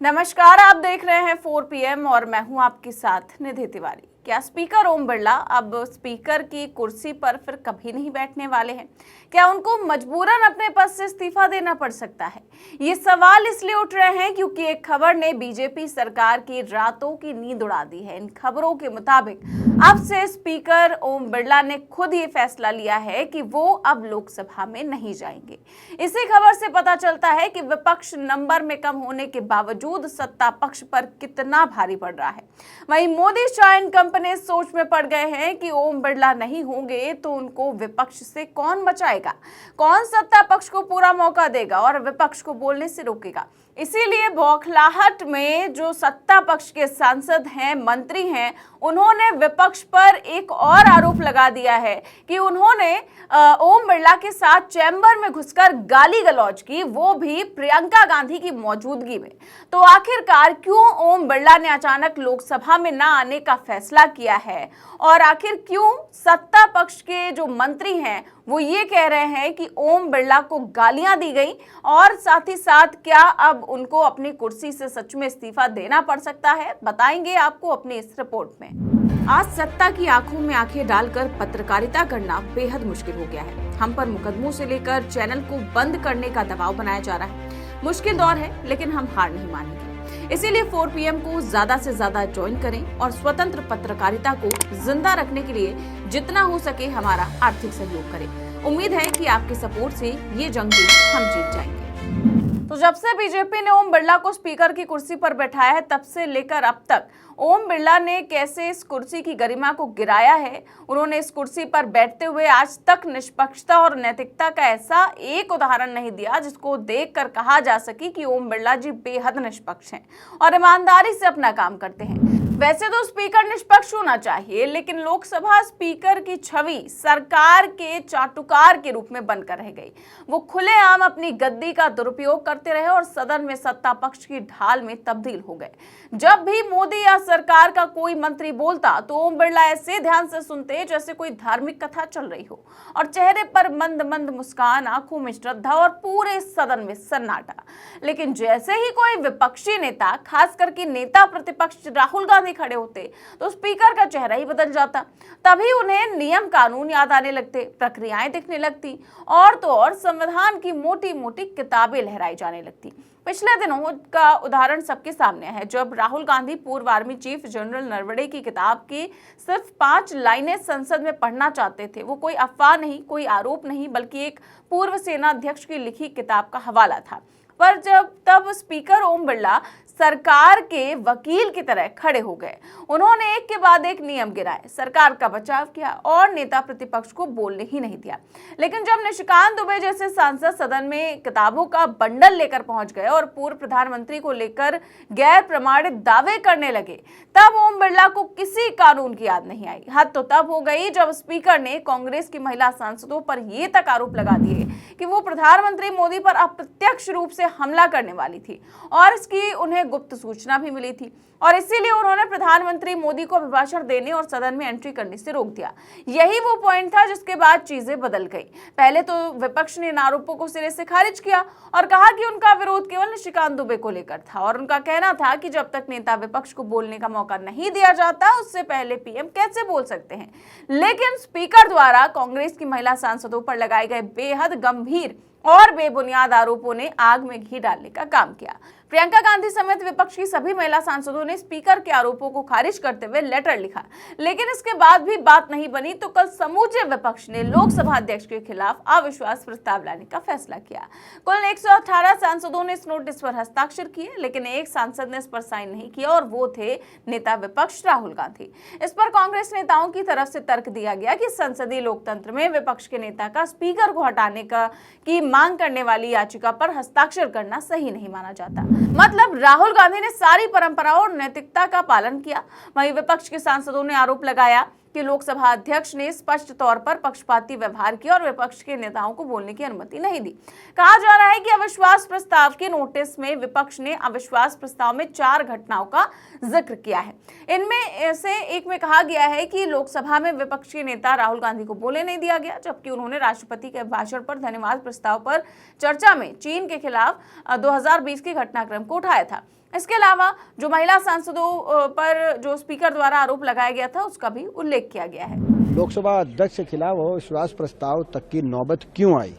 नमस्कार, आप देख रहे हैं 4 PM और मैं हूं आपके साथ निधि तिवारी। क्या स्पीकर ओम बिरला अब स्पीकर की कुर्सी पर फिर कभी नहीं बैठने वाले हैं? क्या उनको मजबूरन अपने पद से इस्तीफा देना पड़ सकता है? ये सवाल इसलिए उठ रहे हैं क्योंकि एक खबर ने बीजेपी सरकार की रातों की नींद उड़ा दी है। इन खबरों के मुताबिक अब से स्पीकर ओम बिरला ने खुद ये फैसला लिया है कि वो अब लोकसभा में नहीं जाएंगे। इसी खबर से पता चलता है कि विपक्ष नंबर में कम होने के बावजूद सत्ता पक्ष पर कितना भारी पड़ रहा है। वहीं मोदी चाइन कंपनी सोच में पड़ गए हैं कि ओम बिरला नहीं होंगे तो उनको विपक्ष से कौन बचाएगा, कौन सत्ता पक्ष को पूरा मौका देगा और विपक्ष को बोलने से रोकेगा। इसीलिए बौखलाहट में जो सत्ता पक्ष के सांसद हैं, मंत्री हैं, उन्होंने विपक्ष पर एक और आरोप लगा दिया है कि उन्होंने ओम बिरला के साथ चैम्बर में घुसकर गाली गलौज की, वो भी प्रियंका गांधी की मौजूदगी में। तो आखिरकार क्यों ओम बिरला ने अचानक लोकसभा में ना आने का फैसला किया है और आखिर क्यों सत्ता पक्ष के जो मंत्री हैं वो ये कह रहे हैं कि ओम बिरला को गालियां दी गई और साथ ही साथ क्या अब उनको अपनी कुर्सी से सच में इस्तीफा देना पड़ सकता है, बताएंगे आपको अपनी इस रिपोर्ट में। आज सत्ता की आंखों में आंखें डालकर पत्रकारिता करना बेहद मुश्किल हो गया है। हम पर मुकदमों से लेकर चैनल को बंद करने का दबाव बनाया जा रहा है। मुश्किल दौर है, लेकिन हम हार नहीं मानेंगे। इसीलिए 4 PM को ज्यादा से ज्यादा ज्वाइन करें और स्वतंत्र पत्रकारिता को जिंदा रखने के लिए जितना हो सके हमारा आर्थिक सहयोग करें। उम्मीद है कि आपके सपोर्ट से ये जंग भी हम जीत जाएंगे। तो जब से बीजेपी ने ओम बिरला को स्पीकर की कुर्सी पर बैठाया है, तब से लेकर अब तक ओम बिरला ने कैसे इस कुर्सी की गरिमा को गिराया है। उन्होंने इस कुर्सी पर बैठते हुए आज तक निष्पक्षता और नैतिकता का ऐसा एक उदाहरण नहीं दिया जिसको देखकर कहा जा सके कि ओम बिरला जी बेहद निष्पक्ष हैं और ईमानदारी से अपना काम करते हैं। वैसे तो स्पीकर निष्पक्ष होना चाहिए, लेकिन लोकसभा स्पीकर की छवि सरकार के चाटुकार के रूप में बनकर रह गई। वो खुलेआम अपनी गद्दी का दुरुपयोग करते रहे और सदन में सत्ता पक्ष की ढाल में तब्दील हो गए। जब भी मोदी या सरकार का कोई मंत्री बोलता तो ओम बिरला ऐसे ध्यान से सुनते जैसे कोई धार्मिक कथा चल रही हो और चेहरे पर मंद मंद मुस्कान, आंखों में श्रद्धा और पूरे सदन में सन्नाटा। लेकिन जैसे ही कोई विपक्षी नेता, खास करके नेता प्रतिपक्ष राहुल गांधी खड़े होते तो स्पीकर का चेहरा ही बदल जाता। तभी उन्हें नियम कानून याद आने लगते, प्रक्रियाएं दिखने लगती और तो और संविधान की मोटी मोटी किताबें लहराई जाने लगती। पिछले दिनों का उदाहरण सबके सामने है, जब राहुल गांधी पूर्व आर्मी चीफ जनरल नरवणे की किताब की सिर्फ 5 लाइनें संसद में पढ़ना चाहते थे। वो कोई अफवाह नहीं, कोई आरोप नहीं, बल्कि एक पूर्व सेना अध्यक्ष की लिखी किताब का हवाला था। पर तब स्पीकर ओम बिरला सरकार के वकील की तरह खड़े हो गए। उन्होंने एक के बाद एक नियम गिराए, सरकार का बचाव किया और नेता प्रतिपक्ष को बोलने ही नहीं दिया। लेकिन जब निशिकांत दुबे जैसे सांसद सदन में किताबों का बंडल लेकर पहुंच गए और पूर्व प्रधानमंत्री को लेकर गैर प्रमाणित दावे करने लगे, तब ओम बिरला को किसी कानून की याद नहीं आई। हद तो तब हो गई जब स्पीकर ने कांग्रेस की महिला सांसदों पर ये तक आरोप लगा दिए कि वो प्रधानमंत्री मोदी पर अप्रत्यक्ष रूप से हमला करने वाली थी और इसकी उन्हें गुप्त सूचना भी मिली थी और इसीलिए उन्होंने प्रधानमंत्री मोदी को अभिभाषण देने और सदन में एंट्री करने से रोक दिया। यही वो पॉइंट था जिसके बाद चीजें बदल गई। पहले तो विपक्ष ने इन आरोपों को सिरे से खारिज किया और कहा कि उनका विरोध केवल निशिकांत दुबे को लेकर था और उनका कहना था कि जब तक नेता विपक्ष को बोलने का मौका नहीं दिया जाता, उससे पहले PM कैसे बोल सकते हैं। लेकिन स्पीकर द्वारा कांग्रेस की महिला सांसदों पर लगाए गए बेहद गंभीर और बेबुनियाद आरोपों ने आग में घी डालने का काम किया। प्रियंका गांधी समेत विपक्ष की सभी महिला सांसदों ने स्पीकर के आरोपों को खारिज करते हुए लेटर लिखा, लेकिन इसके बाद भी बात नहीं बनी तो कल समूचे विपक्ष ने लोकसभा अध्यक्ष के खिलाफ अविश्वास प्रस्ताव लाने का फैसला किया। कुल 118 सांसदों ने इस नोटिस पर हस्ताक्षर किए, लेकिन एक सांसद ने इस पर साइन नहीं किया और वो थे नेता विपक्ष राहुल गांधी। इस पर कांग्रेस नेताओं की तरफ से तर्क दिया गया कि संसदीय लोकतंत्र में विपक्ष के नेता का स्पीकर को हटाने की मांग करने वाली याचिका पर हस्ताक्षर करना सही नहीं माना जाता। मतलब राहुल गांधी ने सारी परंपराओं और नैतिकता का पालन किया। वहीं विपक्ष के सांसदों ने आरोप लगाया कि लोकसभा अध्यक्ष ने स्पष्ट तौर पर पक्षपाती व्यवहार किया और विपक्ष के नेताओं को बोलने की अनुमति नहीं दी। कहा जा रहा है कि अविश्वास प्रस्ताव के नोटिस में विपक्ष ने अविश्वास प्रस्ताव में 4 घटनाओं का जिक्र किया है। इनमें से एक में कहा गया है कि लोकसभा में विपक्ष के नेता राहुल गांधी को बोलने नहीं दिया गया, जबकि उन्होंने राष्ट्रपति के भाषण पर धन्यवाद प्रस्ताव पर चर्चा में चीन के खिलाफ 2020 के घटनाक्रम को उठाया था। इसके अलावा जो महिला सांसदों पर जो स्पीकर द्वारा आरोप लगाया गया था उसका भी उल्लेख किया गया है। लोकसभा अध्यक्ष के खिलाफ अविश्वास प्रस्ताव तक की नौबत क्यों आई?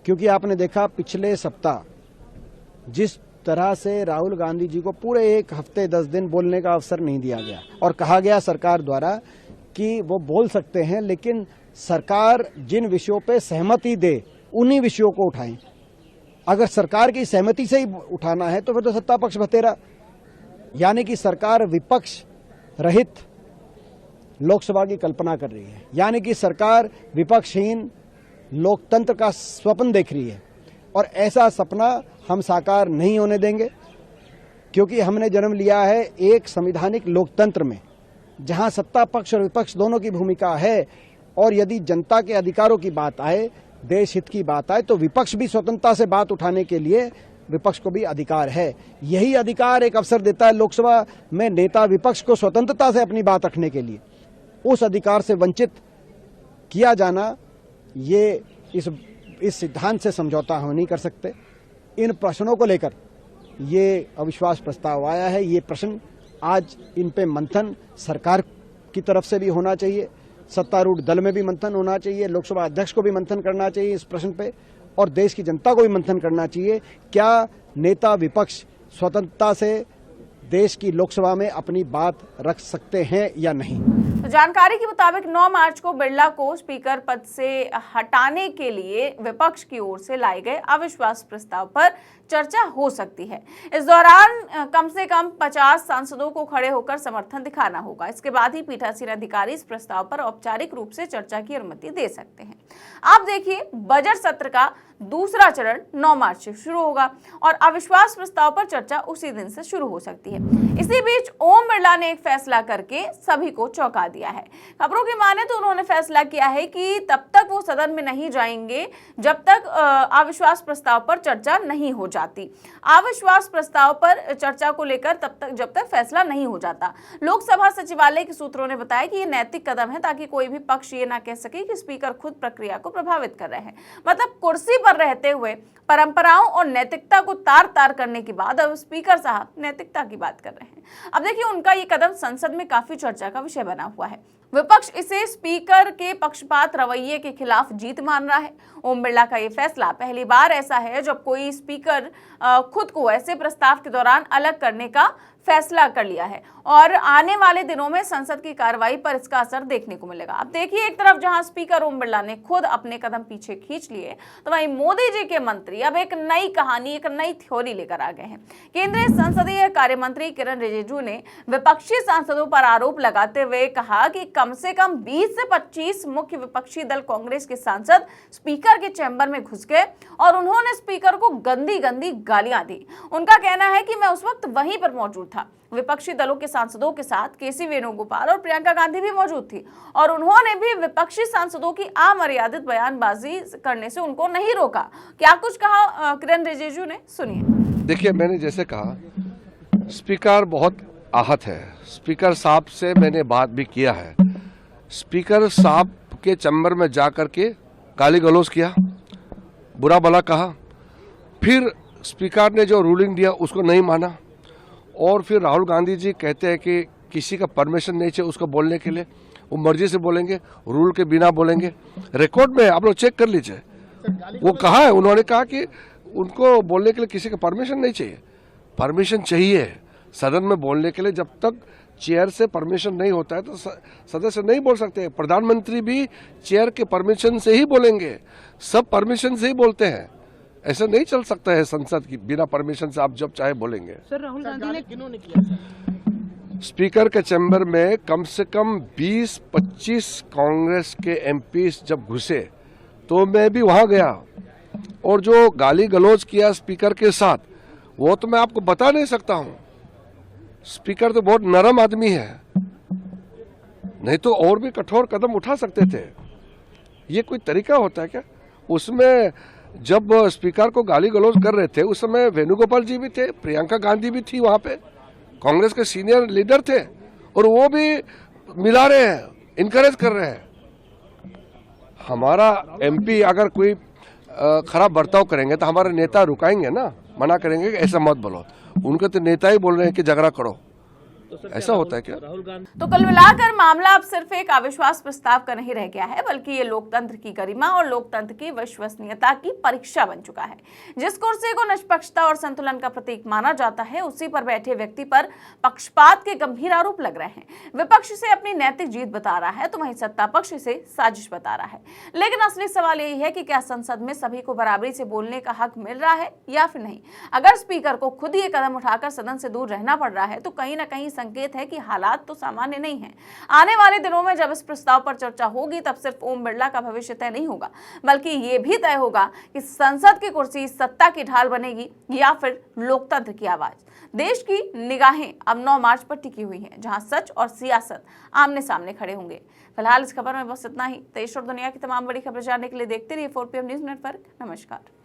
क्योंकि आपने देखा पिछले सप्ताह जिस तरह से राहुल गांधी जी को पूरे 1 हफ्ते 10 दिन बोलने का अवसर नहीं दिया गया और कहा गया सरकार द्वारा कि वो बोल सकते हैं, लेकिन सरकार जिन विषयों पे सहमति दे उन्हीं विषयों को उठाएं। अगर सरकार की सहमति से ही उठाना है तो फिर तो सत्ता पक्ष बतेरा, यानी कि सरकार विपक्ष रहित लोकसभा की कल्पना कर रही है, यानी कि सरकार विपक्षहीन लोकतंत्र का स्वप्न देख रही है। और ऐसा सपना हम साकार नहीं होने देंगे, क्योंकि हमने जन्म लिया है एक संवैधानिक लोकतंत्र में जहां सत्ता पक्ष और विपक्ष दोनों की भूमिका है। और यदि जनता के अधिकारों की बात आए, देश हित की बात आए, तो विपक्ष भी स्वतंत्रता से बात उठाने के लिए विपक्ष को भी अधिकार है। यही अधिकार एक अवसर देता है लोकसभा में नेता विपक्ष को स्वतंत्रता से अपनी बात रखने के लिए। उस अधिकार से वंचित किया जाना, ये इस सिद्धांत से समझौता हम नहीं कर सकते। इन प्रश्नों को लेकर ये अविश्वास प्रस्ताव आया है। ये प्रश्न आज इन पे मंथन सरकार की तरफ से भी होना चाहिए, सत्तारूढ़ दल में भी मंथन होना चाहिए, लोकसभा अध्यक्ष को भी मंथन करना चाहिए इस प्रश्न पे, और देश की जनता को भी मंथन करना चाहिए। क्या नेता विपक्ष स्वतंत्रता से देश की लोकसभा में अपनी बात रख सकते हैं या नहीं? जानकारी के मुताबिक 9 मार्च को बिरला को स्पीकर पद से हटाने के लिए विपक्ष की ओर से लाए गए अविश्वास प्रस्ताव पर चर्चा हो सकती है। इस दौरान कम से कम 50 सांसदों को खड़े होकर समर्थन दिखाना होगा। इसके बाद ही पीठासीन अधिकारी इस प्रस्ताव पर औपचारिक रूप से चर्चा की अनुमति दे सकते हैं। आप देखिए, बजट सत्र का दूसरा चरण 9 मार्च से शुरू होगा और अविश्वास प्रस्ताव पर चर्चा उसी दिन से शुरू हो सकती है। इसी बीच ओम बिरला ने एक फैसला करके सभी को चौंका दिया है। खबरों की माने तो उन्होंने फैसला किया है कि तब तक वो सदन में नहीं जाएंगे जब तक अविश्वास प्रस्ताव पर चर्चा नहीं हो जाती। अविश्वास प्रस्ताव पर चर्चा को लेकर जब तक फैसला नहीं हो जाता। लोकसभा सचिवालय के सूत्रों ने बताया कि ये नैतिक कदम है ताकि कोई भी पक्ष ये ना कह सके कि स्पीकर खुद प्रक्रिया को प्रभावित कर रहे हैं। मतलब कुर्सी पर रहते हुए परंपराओं और नैतिकता को तार-तार करने के बाद अब स्पीकर साहब नैतिकता की बात कर रहे हैं। अब देखिए, उनका ये कदम संसद में काफी चर्चा का विषय बना हुआ है। विपक्ष इसे स्पीकर के पक्षपात रवैये के खिलाफ जीत मान रहा है। ओम बिरला का ये फैसला पहली बार ऐसा है जब कोई स्पीकर खुद को ऐसे प्रस्ताव के दौरान अलग करने का फैसला कर लिया है और आने वाले दिनों में संसद की कार्रवाई पर इसका असर देखने को मिलेगा। अब देखिए, एक तरफ जहां स्पीकर ओम बिरला ने खुद अपने कदम पीछे खींच लिए, तो वहीं मोदी जी के मंत्री अब एक नई कहानी, एक नई थ्योरी लेकर आ गए हैं। केंद्रीय संसदीय कार्य मंत्री किरण रिजिजू ने विपक्षी सांसदों पर आरोप लगाते हुए कहा कि कम से कम 20 से 25 मुख्य विपक्षी दल कांग्रेस के सांसद स्पीकर के चैम्बर में घुस गए और उन्होंने स्पीकर को गंदी गंदी गालियां दी। उनका कहना है कि मैं उस वक्त वहीं पर मौजूद था। विपक्षी दलों के सांसदों के साथ केसी वेणुगोपाल और प्रियंका गांधी भी मौजूद थी और उन्होंने भी विपक्षी सांसदों की अमर्यादित बयानबाजी करने से उनको नहीं रोका। क्या कुछ कहा किरण रिजिजू ने, सुनिए। देखिए, मैंने जैसे कहा, स्पीकर बहुत आहत है। स्पीकर साहब से मैंने बात भी किया है। स्पीकर साहब के चैम्बर में जाकर के गाली गलौज किया, बुरा भला कहा, फिर स्पीकर ने जो रूलिंग दिया उसको नहीं माना और फिर राहुल गांधी जी कहते हैं कि किसी का परमिशन नहीं चाहिए उसको बोलने के लिए, वो मर्जी से बोलेंगे, रूल के बिना बोलेंगे। रिकॉर्ड में आप लोग चेक कर लीजिए, वो कहा है, उन्होंने कहा कि उनको बोलने के लिए किसी का परमिशन नहीं चाहिए। परमिशन चाहिए सदन में बोलने के लिए। जब तक चेयर से परमिशन नहीं होता है तो सदस्य नहीं बोल सकते। प्रधानमंत्री भी चेयर के परमिशन से ही बोलेंगे, सब परमिशन से ही बोलते हैं। ऐसा नहीं चल सकता है संसद की बिना परमिशन से आप जब चाहे बोलेंगे। सर, राहुल गांधी ने किन्होंने किया? स्पीकर के चैम्बर में कम से कम 20-25 कांग्रेस के एमपीस जब घुसे तो मैं भी वहां गया और जो गाली गलौज किया स्पीकर के साथ, वो तो मैं आपको बता नहीं सकता हूं। स्पीकर तो बहुत नरम आदमी है, नहीं तो और भी कठोर कदम उठा सकते थे। ये कोई तरीका होता है क्या? उसमें जब स्पीकर को गाली गलौज कर रहे थे उस समय वेणुगोपाल जी भी थे, प्रियंका गांधी भी थी, वहां पे कांग्रेस के सीनियर लीडर थे और वो भी मिला रहे हैं, इनकरेज कर रहे हैं। हमारा एमपी अगर कोई खराब बर्ताव करेंगे तो हमारे नेता रुकाएंगे ना, मना करेंगे कि ऐसा मत बोलो। उनके तो नेता ही बोल रहे हैं कि झगड़ा करो, ऐसा होता है क्या? तो कुल मिलाकर मामला अब सिर्फ एक अविश्वास प्रस्ताव का नहीं रह गया है, बल्कि ये लोकतंत्र की गरिमा और लोकतंत्र की विश्वसनीयता की परीक्षा बन चुका है। जिस कुर्सी को निष्पक्षता और संतुलन का प्रतीक माना जाता है, उसी पर बैठे व्यक्ति पर पक्षपात के गंभीर आरोप लग रहे हैं। विपक्ष इसे अपनी नैतिक जीत बता रहा है, तो वहीं सत्ता पक्ष इसे साजिश बता रहा है। लेकिन असली सवाल यही है कि क्या संसद में सभी को बराबरी से बोलने का हक मिल रहा है या फिर नहीं। अगर स्पीकर को खुद ये कदम उठाकर सदन से दूर रहना पड़ रहा है, तो कहीं ना कहीं संकेत है कि हालात तो सामान्य नहीं हैं। आने वाले दिनों में जब इस प्रस्ताव पर चर्चा होगी, तब सिर्फ ओम बिरला का भविष्य तय नहीं होगा, बल्कि ये भी तय होगा कि संसद की कुर्सी सत्ता की ढाल बनेगी या फिर लोकतंत्र की आवाज। देश की निगाहें अब 9 मार्च पर टिकी हुई हैं, जहां सच और सियासत आमने सामने खड़े होंगे। फिलहाल इस खबर में बस इतना ही। देश और दुनिया की तमाम बड़ी खबरें जानने के लिए देखते रहिए 4PM न्यूज नेटवर्क। नमस्कार।